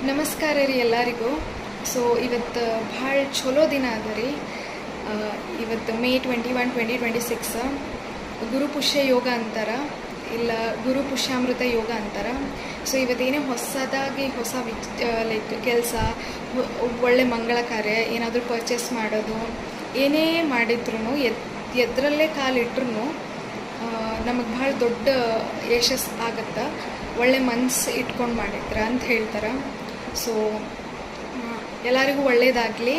ನಮಸ್ಕಾರ ರೀ ಎಲ್ಲರಿಗೂ. ಸೊ ಇವತ್ತು ಭಾಳ ಚಲೋ ದಿನ ಅದ ರೀ. ಇವತ್ತು ಮೇ 21, 2026 ಗುರುಪುಷ್ಯ ಯೋಗ ಅಂತಾರೆ, ಇಲ್ಲ ಗುರುಪುಷ್ಯಾಮೃತ ಯೋಗ ಅಂತಾರೆ. ಸೊ ಇವತ್ತೇನೇ ಹೊಸದಾಗಿ ಲೈಕ್ ಕೆಲಸ, ಒಳ್ಳೆ ಮಂಗಳ ಕಾರ್ಯ, ಏನಾದರೂ ಪರ್ಚೇಸ್ ಮಾಡೋದು, ಏನೇ ಮಾಡಿದ್ರು ಎದರಲ್ಲೇ ಕಾಲಿಟ್ರು ನಮಗೆ ಭಾಳ ದೊಡ್ಡ ಯಶಸ್ಸು ಆಗುತ್ತೆ, ಒಳ್ಳೆ ಮನಸ್ಸು ಇಟ್ಕೊಂಡು ಮಾಡಿದ್ರೆ ಅಂತ ಹೇಳ್ತಾರೆ. ಸೊ ಎಲ್ಲರಿಗೂ ಒಳ್ಳೆಯದಾಗಲಿ.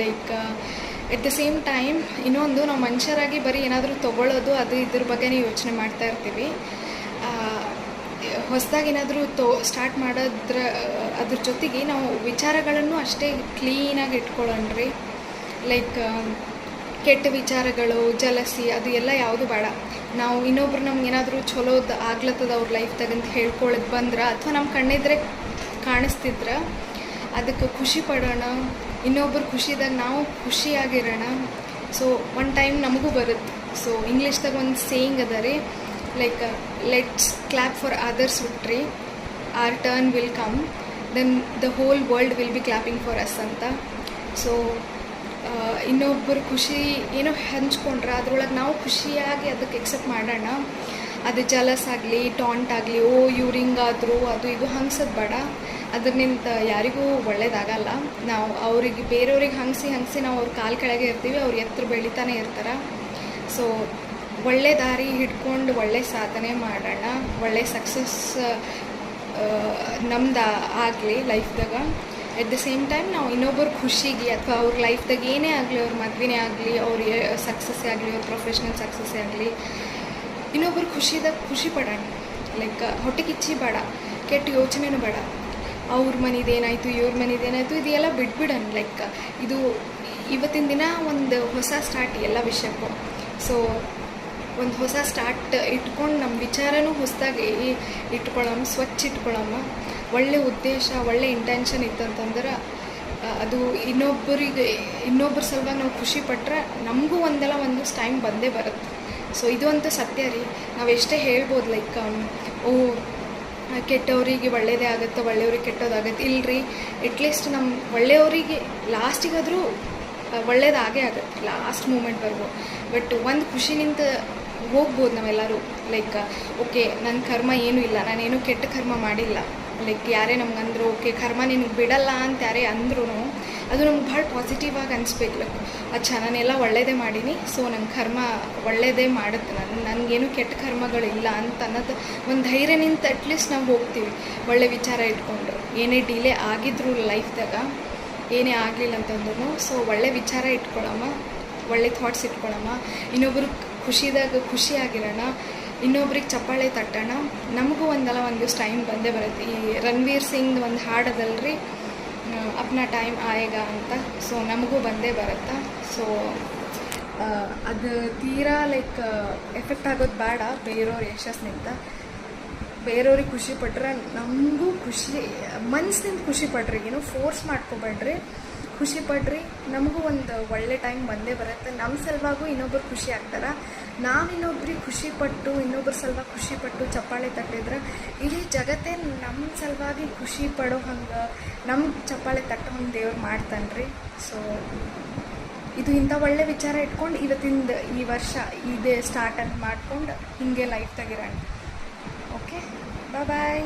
Like at the same time ಇನ್ನೊಂದು, ನಾವು ಮನುಷ್ಯರಾಗಿ ಬರೀ ಏನಾದರೂ ತೊಗೊಳ್ಳೋದು ಅದು ಇದ್ರ ಬಗ್ಗೆನೇ ಯೋಚನೆ ಮಾಡ್ತಾ ಇರ್ತೀವಿ. ಹೊಸದಾಗಿ ಏನಾದರೂ ಸ್ಟಾರ್ಟ್ ಅದ್ರ ಜೊತೆಗೆ ನಾವು ವಿಚಾರಗಳನ್ನು ಅಷ್ಟೇ ಕ್ಲೀನಾಗಿ ಇಟ್ಕೊಳ್ಳೋಣ್ರಿ. ಲೈಕ್ ಕೆಟ್ಟ ವಿಚಾರಗಳು, ಜಲಸಿ ಅದು ಎಲ್ಲ ಯಾವುದು ಬೇಡ. ನಾವು ಇನ್ನೊಬ್ರು ನಮ್ಗೆ ಏನಾದರೂ ಚಲೋದು ಆಗ್ಲತ್ತದ ಅವ್ರ ಲೈಫ್ದಾಗ ಅಂತ ಹೇಳ್ಕೊಳ್ಳೋದು ಬಂದ್ರೆ, ಅಥವಾ ನಮ್ಮ ಕಣ್ಣಿದ್ರೆ ಕಾಣಿಸ್ತಿದ್ರೆ ಅದಕ್ಕೆ ಖುಷಿ ಪಡೋಣ. ಇನ್ನೊಬ್ಬರು ಖುಷಿದಾಗ ನಾವು ಖುಷಿಯಾಗಿರೋಣ. ಸೊ ಒನ್ ಟೈಮ್ ನಮಗೂ ಬರುತ್ತೆ. ಸೊ ಇಂಗ್ಲೀಷ್ದಾಗ ಒಂದು ಸೇಯಿಂಗ್ ಅದ ರೀ, like let's clap for others victory, or turn will come, then the whole world will be clapping for us ಅಂತ. ಸೊ ಇನ್ನೊಬ್ಬರು ಖುಷಿ ಏನೋ ಹಂಚ್ಕೊಂಡ್ರೆ ಅದ್ರೊಳಗೆ ನಾವು ಖುಷಿಯಾಗಿ ಅದಕ್ಕೆ ಎಕ್ಸೆಪ್ಟ್ ಮಾಡೋಣ. ಅದು ಜಲಸ್ ಆಗಲಿ, ಟಾಂಟ್ ಆಗಲಿ, ಇವ್ರು ಹಿಂಗಾದ್ರು ಅದು ಇದು ಹಂಗ್ಸೋದು ಬೇಡ. ಅದರಿಂದ ಯಾರಿಗೂ ಒಳ್ಳೇದಾಗಲ್ಲ. ನಾವು ಅವ್ರಿಗೆ ಬೇರೆಯವ್ರಿಗೆ ಹಂಗಿಸಿ ನಾವು ಅವ್ರ ಕಾಲು ಕೆಳಗೆ ಇರ್ತೀವಿ, ಅವ್ರು ಎತ್ತರ ಬೆಳಿತಾನೆ ಇರ್ತಾರೆ. ಸೊ ಒಳ್ಳೆ ದಾರಿ ಹಿಡ್ಕೊಂಡು ಒಳ್ಳೆ ಸಾಧನೆ ಮಾಡೋಣ, ಒಳ್ಳೆ ಸಕ್ಸಸ್ ನಮ್ದು ಆಗಲಿ ಲೈಫ್ದಾಗ. ಎಟ್ ದ ಸೇಮ್ ಟೈಮ್ ನಾವು ಇನ್ನೊಬ್ಬರ ಖುಷಿಗೆ, ಅಥವಾ ಅವ್ರ ಲೈಫ್ದಾಗ ಏನೇ ಆಗಲಿ, ಅವ್ರ ಮದುವೆನೇ ಆಗಲಿ, ಅವ್ರಿಗೆ ಸಕ್ಸಸ್ಸೇ ಆಗಲಿ, ಅವ್ರ ಪ್ರೊಫೆಷ್ನಲ್ ಸಕ್ಸಸ್ಸೇ ಆಗಲಿ, ಇನ್ನೊಬ್ಬರು ಖುಷಿದಾಗ ಖುಷಿ ಪಡೋಣ. ಲೈಕ್ ಹೊಟ್ಟೆ ಕಿಚ್ಚಿ ಬೇಡ, ಕೆಟ್ಟ ಯೋಚನೆನೂ ಬೇಡ. ಅವ್ರ ಮನೆದೇನಾಯಿತು, ಇವ್ರ ಮನೆದೇನಾಯಿತು, ಇದೆಲ್ಲ ಬಿಟ್ಬಿಡೋಣ. ಲೈಕ್ ಇದು ಇವತ್ತಿನ ದಿನ ಒಂದು ಹೊಸ ಸ್ಟಾರ್ಟ್ ಎಲ್ಲ ವಿಷಯಕ್ಕೂ. ಸೊ ಒಂದು ಹೊಸ ಸ್ಟಾರ್ಟ್ ಇಟ್ಕೊಂಡು ನಮ್ಮ ವಿಚಾರನೂ ಹೊಸದಾಗಿ ಇಟ್ಕೊಳ್ಳೋಣ, ಸ್ವಚ್ಛ ಇಟ್ಕೊಳ್ಳೋಣ. ಒಳ್ಳೆ ಉದ್ದೇಶ, ಒಳ್ಳೆ ಇಂಟೆನ್ಷನ್ ಇತ್ತಂತಂದ್ರೆ ಅದು ಇನ್ನೊಬ್ಬರ ಸಲುವಾಗಿ ನಾವು ಖುಷಿ ಪಟ್ಟರೆ ನಮಗೂ ಒಂದಲ್ಲ ಒಂದು ಟೈಮ್ ಬಂದೇ ಬರುತ್ತೆ. ಸೊ ಇದು ಅಂತೂ ಸತ್ಯ ರೀ. ನಾವು ಎಷ್ಟೇ ಹೇಳ್ಬೋದು, ಲೈಕ್ ಕೆಟ್ಟವರಿಗೆ ಒಳ್ಳೆಯದೇ ಆಗುತ್ತೆ, ಒಳ್ಳೆಯವ್ರಿಗೆ ಕೆಟ್ಟೋದಾಗತ್ತೆ. ಇಲ್ಲರಿ, ಅಟ್ಲೀಸ್ಟ್ ನಮ್ಮ ಒಳ್ಳೆಯವರಿಗೆ ಲಾಸ್ಟಿಗಾದರೂ ಒಳ್ಳೇದಾಗೇ ಆಗುತ್ತೆ, ಲಾಸ್ಟ್ ಮೂಮೆಂಟ್ವರೆಗೂ. ಬಟ್ ಒಂದು ಖುಷಿನಿಂದ ಹೋಗ್ಬೋದು ನಾವೆಲ್ಲರೂ. ಲೈಕ್ ಓಕೆ, ನನ್ನ ಕರ್ಮ ಏನೂ ಇಲ್ಲ, ನಾನೇನು ಕೆಟ್ಟ ಕರ್ಮ ಮಾಡಿಲ್ಲ. ಲೈಕ್ ಯಾರೇ ನಮ್ಗೆ ಅಂದರು, ಓಕೆ ಕರ್ಮ ನಿನಗೆ ಬಿಡಲ್ಲ ಅಂತ ಯಾರೇ ಅಂದ್ರೂ ಅದು ನಮ್ಗೆ ಭಾಳ ಪಾಸಿಟಿವ್ ಆಗಿ ಅನಿಸ್ಬೇಕು. ಲೈಕ್ ಅಚ್ಚಾ, ನಾನೆಲ್ಲ ಒಳ್ಳೇದೇ ಮಾಡೀನಿ, ಸೊ ನನ್ನ ಕರ್ಮ ಒಳ್ಳೇದೇ ಮಾಡುತ್ತೆ, ನನಗೇನು ಕೆಟ್ಟ ಕರ್ಮಗಳಿಲ್ಲ ಅಂತ ಅನ್ನೋದು ಒಂದು ಧೈರ್ಯ ನಿಂತು ಅಟ್ಲೀಸ್ಟ್ ನಾವು ಹೋಗ್ತೀವಿ ಒಳ್ಳೆ ವಿಚಾರ ಇಟ್ಕೊಂಡ್ರು. ಏನೇ ಡಿಲೇ ಆಗಿದ್ರು ಲೈಫ್ದಾಗ, ಏನೇ ಆಗಲಿಲ್ಲ ಅಂತಂದ್ರೂ ಸೊ ಒಳ್ಳೆ ವಿಚಾರ ಇಟ್ಕೊಳ್ಳಮ್ಮ, ಒಳ್ಳೆ ಥಾಟ್ಸ್ ಇಟ್ಕೊಳ್ಳಮ್ಮ. ಇನ್ನೊಬ್ಬರು ಖುಷಿದಾಗ ಖುಷಿಯಾಗಿರೋಣ, ಇನ್ನೊಬ್ರಿಗೆ ಚಪ್ಪಾಳೆ ತಟ್ಟೋಣ. ನಮಗೂ ಒಂದಲ್ಲ ಒಂದು ಟೈಮ್ ಬಂದೇ ಬರುತ್ತೆ. ಈ ರಣವೀರ್ ಸಿಂಗ್ ಒಂದು ಹಾಡೋದಲ್ರಿ, ಅಪ್ನಾ ಟೈಮ್ ಆಯೇಗಾ ಅಂತ. ಸೊ ನಮಗೂ ಬಂದೇ ಬರುತ್ತೆ. ಸೊ ಅದು ತೀರಾ ಲೈಕ್ ಎಫೆಕ್ಟ್ ಆಗೋದು ಬೇಡ ಬೇರೆಯವ್ರ ಯಶಸ್ಸಿನಿಂದ. ಬೇರೆಯವ್ರಿಗೆ ಖುಷಿ ಪಟ್ರೆ ನಮಗೂ ಖುಷಿ, ಮನಸ್ಸಿನಿಂದ ಖುಷಿ ಪಡ್ರಿ, ಏನೋ ಫೋರ್ಸ್ ಮಾಡ್ಕೊಬೇಡ್ರಿ, ಖುಷಿ ಪಡ್ರಿ. ನಮಗೂ ಒಂದು ಒಳ್ಳೆ ಟೈಮ್ ಬಂದೇ ಬರುತ್ತೆ. ನಮ್ಮ ಸಲುವಾಗೂ ಇನ್ನೊಬ್ಬರು ಖುಷಿ ಆಗ್ತಾರೆ. ನಾವು ಇನ್ನೊಬ್ರಿಗೆ ಖುಷಿಪಟ್ಟು, ಇನ್ನೊಬ್ಬರ ಸಲುವಾಗಿ ಖುಷಿಪಟ್ಟು ಚಪ್ಪಾಳೆ ತಟ್ಟಿದ್ರೆ ಇಡೀ ಜಗತ್ತೇ ನಮ್ಮ ಸಲುವಾಗಿ ಖುಷಿ ಪಡೋ ಹಂಗೆ, ನಮ್ಮ ಚಪ್ಪಾಳೆ ತಟ್ಟೋ ಹಂಗೆ ದೇವ್ರು ಮಾಡ್ತಾನೆ ರೀ. ಸೊ ಇದು ಇಂಥ ಒಳ್ಳೆ ವಿಚಾರ ಇಟ್ಕೊಂಡು ಇವತ್ತಿಂದ ಈ ವರ್ಷ ಇದೇ ಸ್ಟಾರ್ಟ್ ಅಂತ ಮಾಡ್ಕೊಂಡು ಹೀಗೆ ಲೈಫ್ದಾಗಿರೋಣ. ಓಕೆ, ಬಾಯ್.